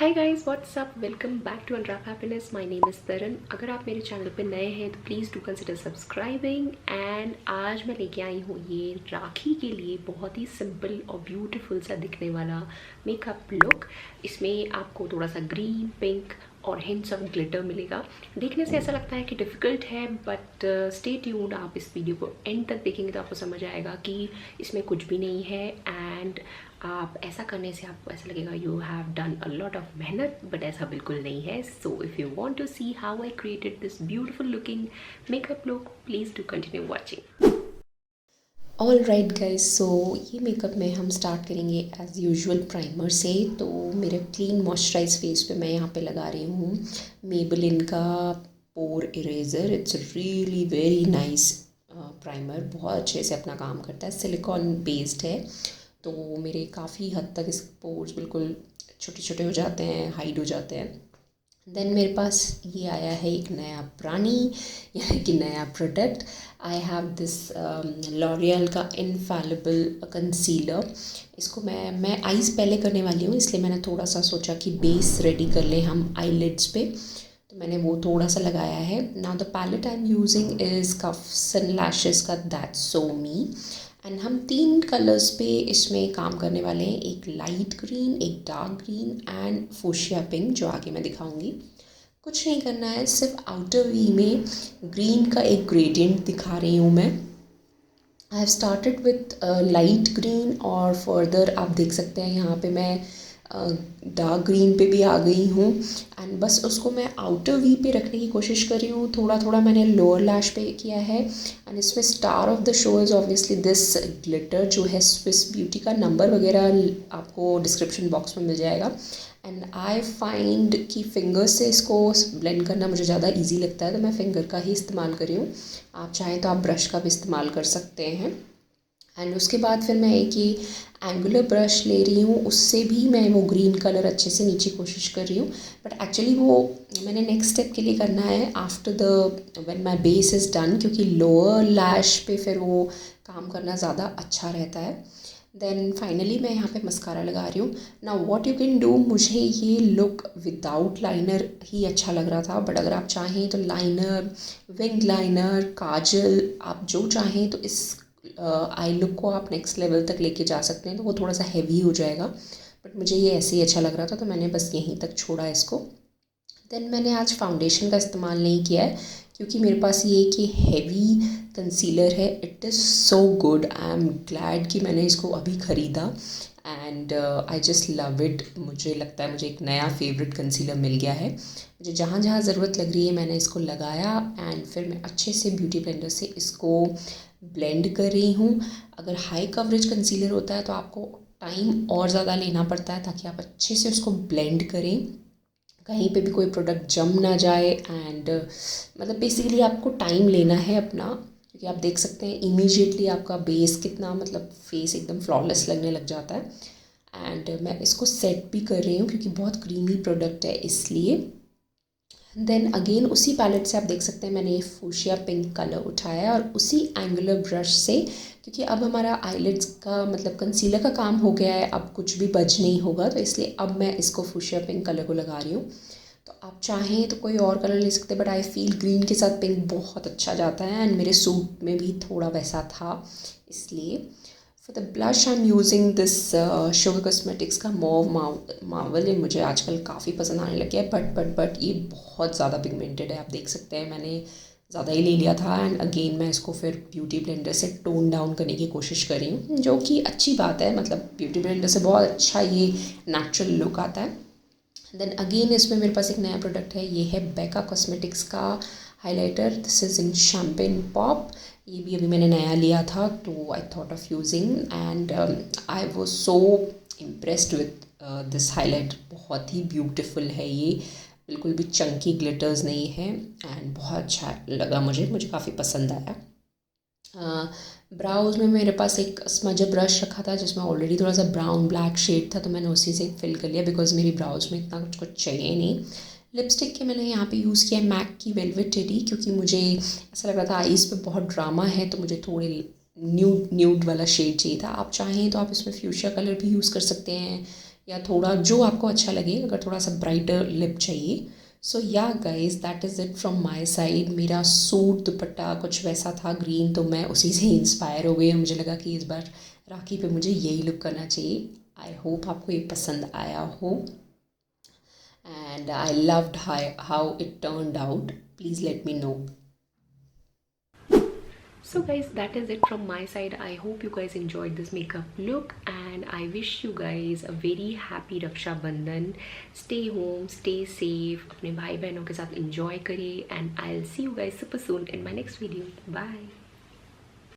Hi guys, what's up, welcome back to unwrap happiness. My name is Taran. अगर आप मेरे channel पे नए हैं तो please do consider subscribing. And आज मैं लेके आई हूँ ये राखी के लिए बहुत ही सिंपल और ब्यूटीफुल सा दिखने वाला मेकअप लुक। इसमें आपको थोड़ा सा ग्रीन, पिंक और हिंट्स ऑफ ग्लिटर मिलेगा। देखने से ऐसा लगता है कि डिफ़िकल्ट है, बट स्टे ट्यून्ड। आप इस वीडियो को एंड तक देखेंगे तो आपको समझ आएगा कि इसमें कुछ भी नहीं है। एंड आप ऐसा करने से आपको ऐसा लगेगा you have done a lot of मेहनत, बट ऐसा बिल्कुल नहीं है। So if you want to see how I created this beautiful looking makeup look, please do continue watching. All right guys, so ये मेकअप में हम स्टार्ट करेंगे as usual primer से। तो मेरे क्लीन मॉइस्चराइज फेस पे मैं यहाँ पे लगा रही हूँ मेबेलिन का pore eraser. It's really very nice primer, बहुत अच्छे से अपना काम करता है, सिलिकॉन बेस्ड है। तो मेरे काफ़ी हद तक इस पोर्स बिल्कुल छोटे छोटे हो जाते हैं, हाइड हो जाते हैं। देन मेरे पास ये आया है एक नया प्राणी, यानी कि नया product. I have this L'Oréal का इनफैलिबल कंसीलर। इसको मैं आईज़ पहले करने वाली हूँ, इसलिए मैंने थोड़ा सा सोचा कि बेस रेडी कर लें हम आईलिड्स पे। तो मैंने वो थोड़ा सा लगाया है। Now the palette I am using is Cuffs and Lashes का दैट्स सो मी। एंड हम 3 कलर्स पे इसमें काम करने वाले हैं, एक लाइट ग्रीन, एक dark green and fuchsia pink, जो आगे मैं दिखाऊंगी। कुछ नहीं करना है, सिर्फ आउटर वी में ग्रीन का एक ग्रेडियंट दिखा रही हूँ मैं। I have started with light green और फर्दर आप देख सकते हैं यहाँ पे मैं डार्क ग्रीन पे भी आ गई हूँ। एंड बस उसको मैं आउटर वी पे रखने की कोशिश कर रही हूँ। थोड़ा थोड़ा मैंने लोअर लैश पे किया है। एंड इसमें star of the show is obviously this glitter, जो है स्विस ब्यूटी का। नंबर वगैरह आपको डिस्क्रिप्शन बॉक्स में मिल जाएगा। एंड आई फाइंड कि फिंगर से इसको ब्लेंड करना मुझे ज़्यादा इजी लगता है, तो मैं फिंगर का ही इस्तेमाल कर रही हूँ। आप चाहें तो आप ब्रश का भी इस्तेमाल कर सकते हैं। एंड उसके बाद फिर मैं एक ही एंगुलर ब्रश ले रही हूँ, उससे भी मैं वो ग्रीन कलर अच्छे से नीचे कोशिश कर रही हूँ। बट एक्चुअली वो मैंने नेक्स्ट स्टेप के लिए करना है after the when my base is done, क्योंकि लोअर लैश पे फिर वो काम करना ज़्यादा अच्छा रहता है। देन फाइनली मैं यहाँ पे मस्कारा लगा रही हूँ। Now what you can do, मुझे ये लुक विदाउट लाइनर ही अच्छा लग रहा था, बट अगर आप चाहें तो लाइनर, विंग लाइनर, काजल, आप जो चाहें तो इस आई लुक को आप नेक्स्ट लेवल तक लेके जा सकते हैं। तो वो थोड़ा सा हैवी हो जाएगा, बट मुझे ये ऐसे ही अच्छा लग रहा था, तो मैंने बस यहीं तक छोड़ा इसको। देन मैंने आज फाउंडेशन का इस्तेमाल नहीं किया है, क्योंकि मेरे पास ये कि हैवी कंसीलर है। It is so good, I am glad कि मैंने इसको अभी ख़रीदा। And I just love it. मुझे लगता है मुझे एक नया फेवरेट कंसीलर मिल गया है। मुझे जहाँ जहाँ ज़रूरत लग रही है मैंने इसको लगाया, एंड फिर मैं अच्छे से ब्यूटी ब्लेंडर से इसको ब्लेंड कर रही हूँ। अगर हाई कवरेज कंसीलर होता है तो आपको टाइम और ज़्यादा लेना पड़ता है, ताकि आप अच्छे से उसको ब्लेंड करें, कहीं पे भी कोई प्रोडक्ट जम ना जाए। एंड मतलब बेसिकली आपको टाइम लेना है अपना, क्योंकि आप देख सकते हैं इमीडिएटली आपका बेस कितना, मतलब फेस एकदम फ्लॉलेस लगने लग जाता है। एंड मैं इसको सेट भी कर रही हूँ, क्योंकि बहुत क्रीमी प्रोडक्ट है इसलिए। देन अगेन उसी पैलेट से आप देख सकते हैं मैंने ये फूशिया पिंक कलर उठाया है, और उसी एंगुलर ब्रश से, क्योंकि अब हमारा आईलिड्स का मतलब कंसीलर का काम हो गया है, अब कुछ भी बच नहीं होगा, तो इसलिए अब मैं इसको फूशिया पिंक कलर को लगा रही हूँ। तो आप चाहें तो कोई और कलर ले सकते हैं, बट आई फील ग्रीन के साथ पिंक बहुत अच्छा जाता है, एंड मेरे सूट में भी थोड़ा वैसा था, इसलिए। For the blush I am using this sugar cosmetics का मॉव मार्वल। ये मुझे आजकल काफ़ी पसंद आने लग गया है, बट ये बहुत ज़्यादा पिगमेंटेड है। आप देख सकते हैं मैंने ज़्यादा ही ले लिया था। एंड अगेन मैं इसको फिर ब्यूटी ब्लेंडर से टोन डाउन करने की कोशिश कर रही हूँ, जो कि अच्छी बात है। मतलब ब्यूटी ब्लेंडर से बहुत अच्छा ये नेचुरल लुक आता है। देन अगेन इसमें मेरे पास एक नया प्रोडक्ट है, ये है बेका कॉस्मेटिक्स का highlighter. This is in champagne pop. ये भी अभी मैंने नया लिया था, तो I thought of using, and I was so impressed with this highlighter. बहुत ही ब्यूटीफुल है ये, बिल्कुल भी चंकी ग्लिटर्स नहीं है, एंड बहुत अच्छा लगा मुझे काफ़ी पसंद आया। ब्राउज़ में मेरे पास एक स्मजर ब्रश रखा था, जिसमें ऑलरेडी थोड़ा सा ब्राउन ब्लैक शेड था, तो मैंने उसी से फिल कर लिया, बिकॉज मेरी ब्राउज़ में इतना कुछ चाहिए नहीं। लिपस्टिक के मैंने यहाँ पे यूज़ किया मैक की वेलवेट टेडी, क्योंकि मुझे ऐसा लग रहा था आईज़ पे बहुत ड्रामा है, तो मुझे थोड़े न्यूड वाला शेड चाहिए था। आप चाहें तो आप इसमें फ्यूशिया कलर भी यूज़ कर सकते हैं, या थोड़ा जो आपको अच्छा लगे, अगर थोड़ा सा ब्राइटर लिप चाहिए. सो yeah guys, that is it from my side. मेरा सूट दुपट्टा कुछ वैसा था ग्रीन, तो मैं उसी से इंस्पायर हो गई और मुझे लगा कि इस बार राखी पे मुझे यही लुक करना चाहिए. आई होप आपको ये पसंद आया हो, and I loved how it turned out. Please let me know. So guys, that is it from my side. I hope you guys enjoyed this makeup look, and I wish you guys a very happy Raksha Bandhan. Stay home, stay safe, अपने भाई बहनों के साथ enjoy करिए, and I'll see you guys super soon in my next video. Bye.